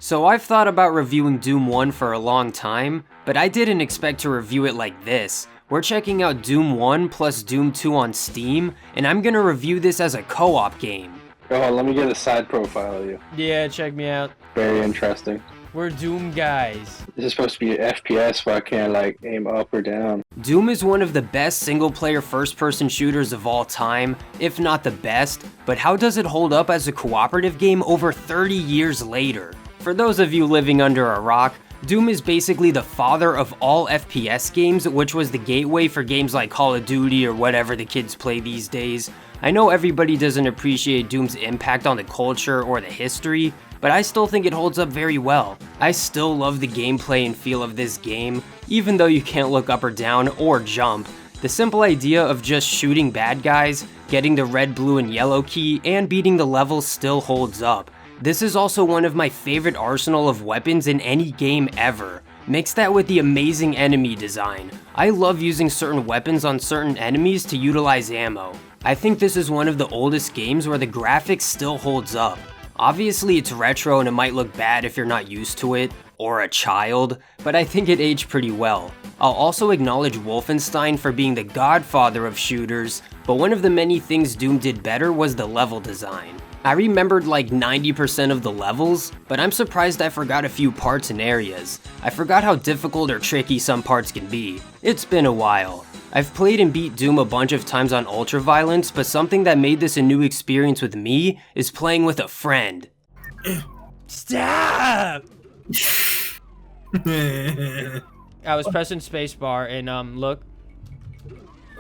So I've thought about reviewing Doom 1 for a long time, but I didn't expect to review it like this. We're checking out Doom 1 plus Doom 2 on Steam, and I'm gonna review this as a co-op game. Oh, let me get a side profile of you. Yeah, check me out. Very interesting. We're Doom guys. This is supposed to be an FPS where I can't like aim up or down. Doom is one of the best single-player first-person shooters of all time, if not the best, but how does it hold up as a cooperative game over 30 years later? For those of you living under a rock, Doom is basically the father of all FPS games, which was the gateway for games like Call of Duty or whatever the kids play these days. I know everybody doesn't appreciate Doom's impact on the culture or the history, but I still think it holds up very well. I still love the gameplay and feel of this game, even though you can't look up or down or jump. The simple idea of just shooting bad guys, getting the red, blue, and yellow key, and beating the levels still holds up. This is also one of my favorite arsenal of weapons in any game ever. Mix that with the amazing enemy design. I love using certain weapons on certain enemies to utilize ammo. I think this is one of the oldest games where the graphics still holds up. Obviously it's retro and it might look bad if you're not used to it, or a child, but I think it aged pretty well. I'll also acknowledge Wolfenstein for being the godfather of shooters, but one of the many things Doom did better was the level design. I remembered like 90% of the levels, but I'm surprised I forgot a few parts and areas. I forgot how difficult or tricky some parts can be. It's been a while. I've played and beat Doom a bunch of times on Ultraviolence, but something that made this a new experience with me is playing with a friend. Stop! I was pressing spacebar and look.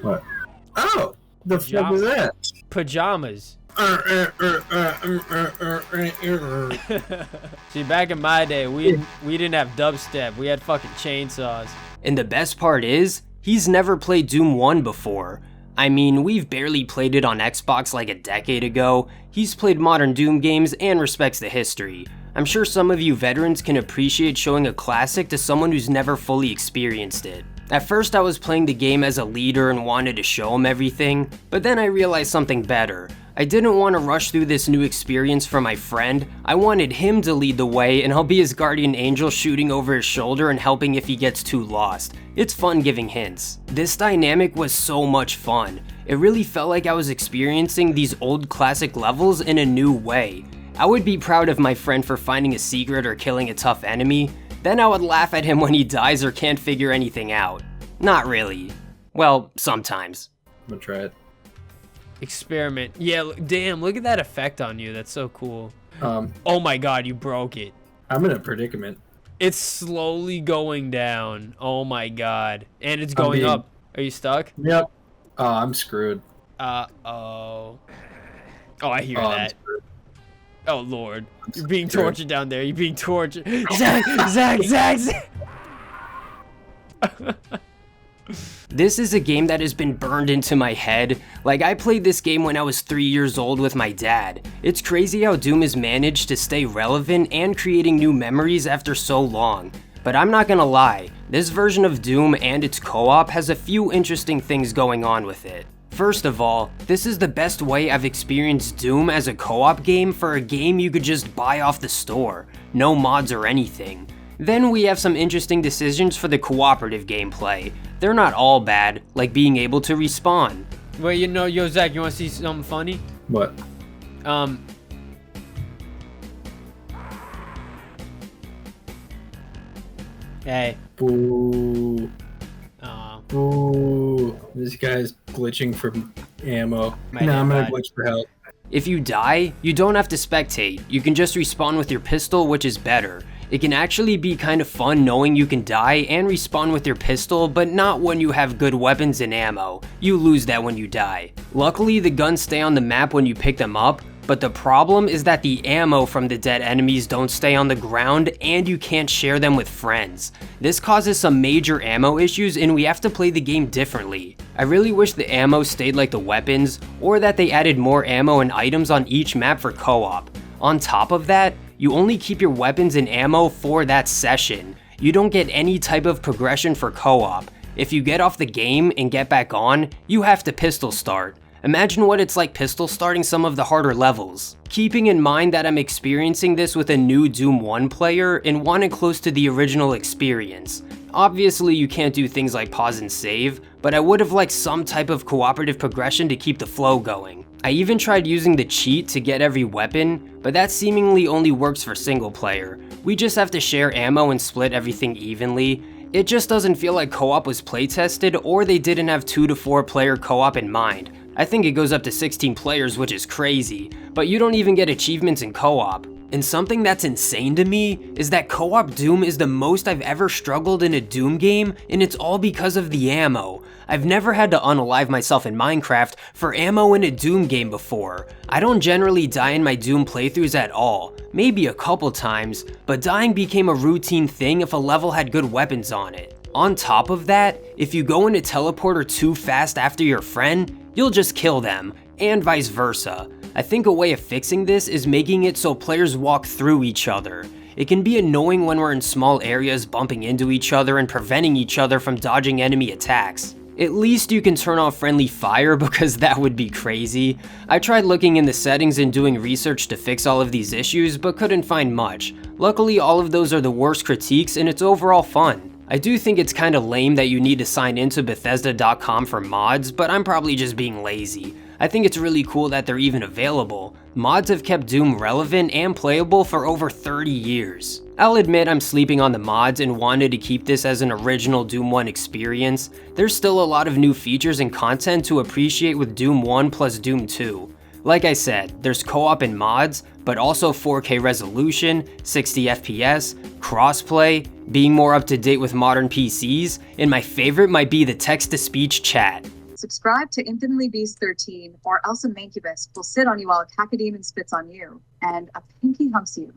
What? Oh! The fuck was that? Pajamas. See, back in my day, we didn't have dubstep. We had fucking chainsaws. And the best part is, he's never played Doom 1 before. I mean, we've barely played it on Xbox like a decade ago. He's played modern Doom games and respects the history. I'm sure some of you veterans can appreciate showing a classic to someone who's never fully experienced it. At first I was playing the game as a leader and wanted to show him everything, but then I realized something better. I didn't want to rush through this new experience for my friend. I wanted him to lead the way, and I'll be his guardian angel, shooting over his shoulder and helping if he gets too lost. It's fun giving hints. This dynamic was so much fun. It really felt like I was experiencing these old classic levels in a new way. I would be proud of my friend for finding a secret or killing a tough enemy. Then I would laugh at him when he dies or can't figure anything out. Not really. Well, sometimes. I'm gonna try it. Experiment. Yeah, damn, look at that effect on you. That's so cool. Oh my god, you broke it. I'm in a predicament. It's slowly going down. Oh my god. And it's going up. Are you stuck? Yep. Oh, I'm screwed. Oh, I hear that. Oh lord. You're being tortured down there. You're being tortured. Zach. This is a game that has been burned into my head. Like, I played this game when I was 3 years old with my dad. It's crazy how Doom has managed to stay relevant and creating new memories after so long. But I'm not gonna lie, this version of Doom and its co-op has a few interesting things going on with it. First of all, this is the best way I've experienced Doom as a co-op game for a game you could just buy off the store. No mods or anything. Then we have some interesting decisions for the cooperative gameplay. They're not all bad, like being able to respawn. Well, yo, Zach, you wanna see something funny? What? Hey. Boo. Aw. Boo. This guy's glitching for ammo. My No, I'm gonna bad. glitch for help. If you die, you don't have to spectate. You can just respawn with your pistol, which is better. It can actually be kind of fun knowing you can die and respawn with your pistol, but not when you have good weapons and ammo. You lose that when you die. Luckily, the guns stay on the map when you pick them up, but the problem is that the ammo from the dead enemies don't stay on the ground and you can't share them with friends. This causes some major ammo issues and we have to play the game differently. I really wish the ammo stayed like the weapons, or that they added more ammo and items on each map for co-op. On top of that, you only keep your weapons and ammo for that session. You don't get any type of progression for co-op. If you get off the game and get back on, you have to pistol start. Imagine what it's like pistol starting some of the harder levels. Keeping in mind that I'm experiencing this with a new Doom 1 player and want it close to the original experience. Obviously you can't do things like pause and save, but I would have liked some type of cooperative progression to keep the flow going. I even tried using the cheat to get every weapon, but that seemingly only works for single player. We just have to share ammo and split everything evenly. It just doesn't feel like co-op was playtested, or they didn't have 2 to 4 player co-op in mind. I think it goes up to 16 players, which is crazy, but you don't even get achievements in co-op. And something that's insane to me is that co-op Doom is the most I've ever struggled in a Doom game, and it's all because of the ammo. I've never had to unalive myself in Minecraft for ammo in a Doom game before. I don't generally die in my Doom playthroughs at all, maybe a couple times, but dying became a routine thing if a level had good weapons on it. On top of that, if you go in a teleporter too fast after your friend, you'll just kill them, and vice versa. I think a way of fixing this is making it so players walk through each other. It can be annoying when we're in small areas bumping into each other and preventing each other from dodging enemy attacks. At least you can turn off friendly fire because that would be crazy. I tried looking in the settings and doing research to fix all of these issues but couldn't find much. Luckily all of those are the worst critiques and it's overall fun. I do think it's kinda lame that you need to sign into Bethesda.com for mods, but I'm probably just being lazy. I think it's really cool that they're even available. Mods have kept Doom relevant and playable for over 30 years. I'll admit I'm sleeping on the mods and wanted to keep this as an original Doom 1 experience. There's still a lot of new features and content to appreciate with Doom 1 plus Doom 2. Like I said, there's co-op and mods, but also 4K resolution, 60 FPS, crossplay, being more up to date with modern PCs, and my favorite might be the text-to-speech chat. Subscribe to Infinitely Beast 13, or else a Mancubus will sit on you while a Cacodemon spits on you, and a Pinky humps you.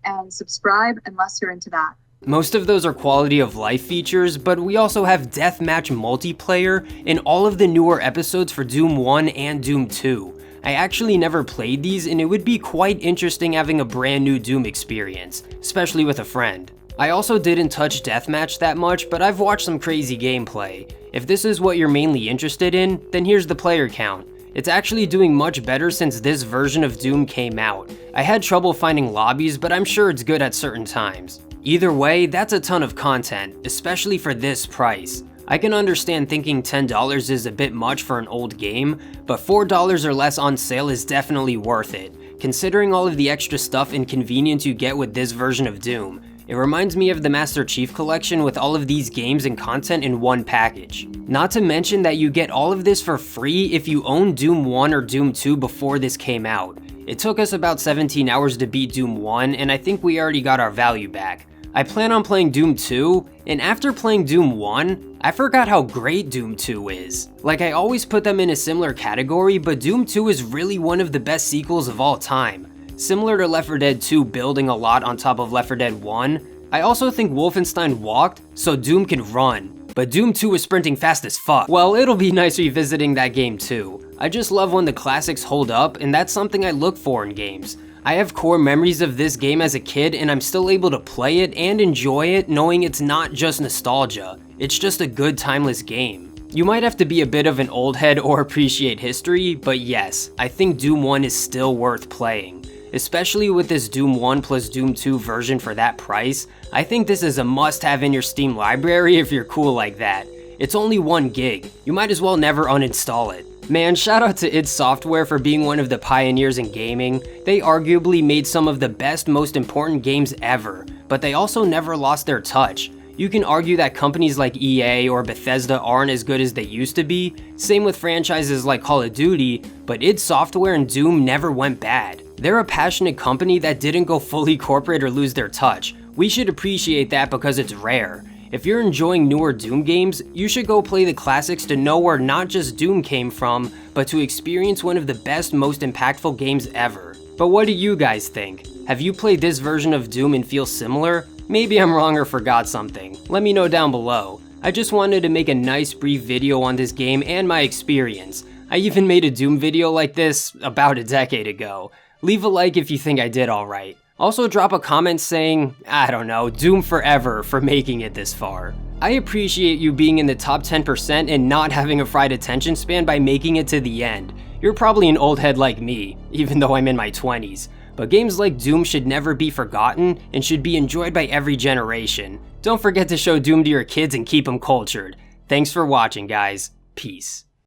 And subscribe unless you're into that. Most of those are quality of life features, but we also have deathmatch multiplayer in all of the newer episodes for Doom 1 and Doom 2. I actually never played these, and it would be quite interesting having a brand new Doom experience, especially with a friend. I also didn't touch deathmatch that much, but I've watched some crazy gameplay. If this is what you're mainly interested in, then here's the player count. It's actually doing much better since this version of Doom came out. I had trouble finding lobbies, but I'm sure it's good at certain times. Either way, that's a ton of content, especially for this price. I can understand thinking $10 is a bit much for an old game, but $4 or less on sale is definitely worth it, considering all of the extra stuff and convenience you get with this version of Doom. It reminds me of the Master Chief Collection with all of these games and content in one package. Not to mention that you get all of this for free if you own Doom 1 or Doom 2 before this came out. It took us about 17 hours to beat Doom 1, and I think we already got our value back. I plan on playing Doom 2, and after playing Doom 1, I forgot how great Doom 2 is. I always put them in a similar category, but Doom 2 is really one of the best sequels of all time. Similar to Left 4 Dead 2 building a lot on top of Left 4 Dead 1, I also think Wolfenstein walked, so Doom can run. But Doom 2 is sprinting fast as fuck. Well, it'll be nice revisiting that game too. I just love when the classics hold up, and that's something I look for in games. I have core memories of this game as a kid, and I'm still able to play it and enjoy it knowing it's not just nostalgia. It's just a good timeless game. You might have to be a bit of an old head or appreciate history, but yes, I think Doom 1 is still worth playing. Especially with this Doom 1 plus Doom 2 version for that price, I think this is a must-have in your Steam library if you're cool like that. It's only 1 gig, you might as well never uninstall it. Man, shout out to id Software for being one of the pioneers in gaming. They arguably made some of the best, most important games ever, but they also never lost their touch. You can argue that companies like EA or Bethesda aren't as good as they used to be, same with franchises like Call of Duty, but id Software and Doom never went bad. They're a passionate company that didn't go fully corporate or lose their touch. We should appreciate that because it's rare. If you're enjoying newer Doom games, you should go play the classics to know where not just Doom came from, but to experience one of the best, most impactful games ever. But what do you guys think? Have you played this version of Doom and feel similar? Maybe I'm wrong or forgot something. Let me know down below. I just wanted to make a nice brief video on this game and my experience. I even made a Doom video like this about a decade ago. Leave a like if you think I did alright. Also drop a comment saying, I don't know, Doom forever for making it this far. I appreciate you being in the top 10% and not having a fried attention span by making it to the end. You're probably an old head like me, even though I'm in my 20s. But games like Doom should never be forgotten and should be enjoyed by every generation. Don't forget to show Doom to your kids and keep them cultured. Thanks for watching, guys. Peace.